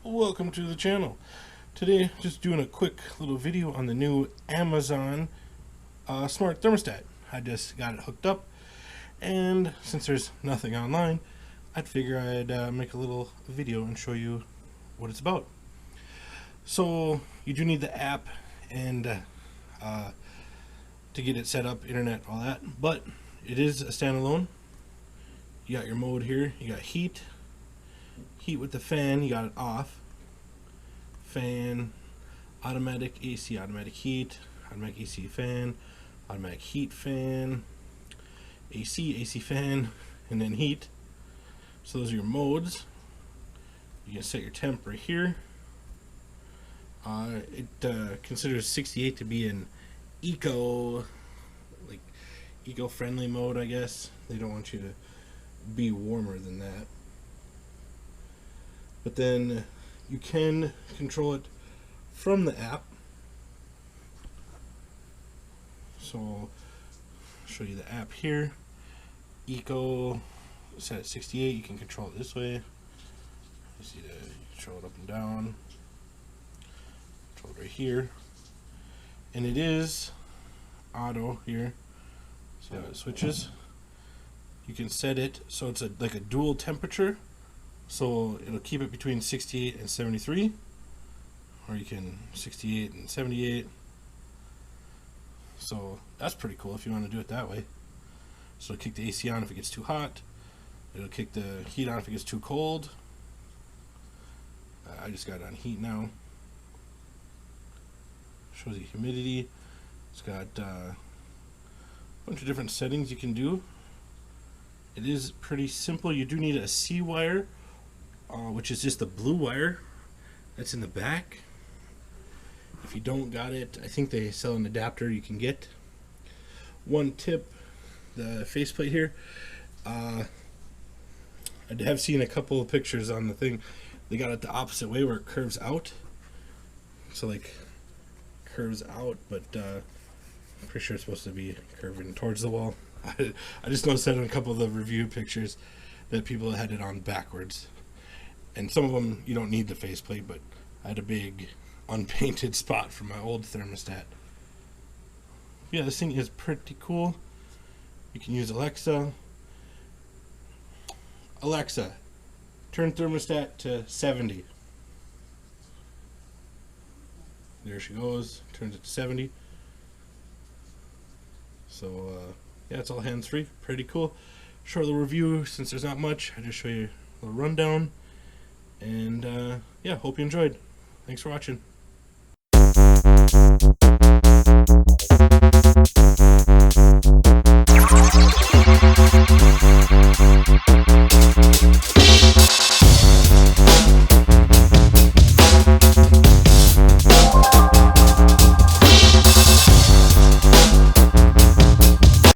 Welcome to the channel. Today just doing a quick little video on the new Amazon smart thermostat. I just got it hooked up, and since there's nothing online, I'd figure I'd make a little video and show you what it's about. So you do need the app and to get it set up, internet, all that, but it is a standalone. You got your mode here. You got heat with the fan, you got it off. Fan, automatic AC, automatic heat, automatic AC fan, automatic heat fan, AC fan, and then heat. So those are your modes. You can set your temp right here. It considers 68 to be an eco-friendly mode, I guess. They don't want you to be warmer than that. But then you can control it from the app. So I'll show you the app here. Eco, set at 68. You can control it this way. You see the control it up and down. Control it right here. And it is auto here. See how it switches? You can set it so it's like a dual temperature. So it'll keep it between 68 and 73, or you can 68 and 78. So that's pretty cool if you want to do it that way. So it'll kick the AC on if it gets too hot. It'll kick the heat on if it gets too cold. I just got it on heat now. Shows you humidity. It's got a bunch of different settings you can do. It is pretty simple. You do need a C wire, which is just the blue wire that's in the back. If you don't got it, I think they sell an adapter you can get. One tip, the faceplate here, I have seen a couple of pictures on the thing. They got it the opposite way where it curves out. So like curves out, but I'm pretty sure it's supposed to be curving towards the wall. I just noticed that in a couple of the review pictures that people had it on backwards. And some of them you don't need the faceplate, but I had a big unpainted spot from my old thermostat. Yeah, this thing is pretty cool. You can use Alexa. Alexa, turn thermostat to 70. There she goes, turns it to 70. So yeah, it's all hands-free, pretty cool. Short little review, since there's not much, I just show you a little rundown. And yeah, hope you enjoyed. Thanks for watching.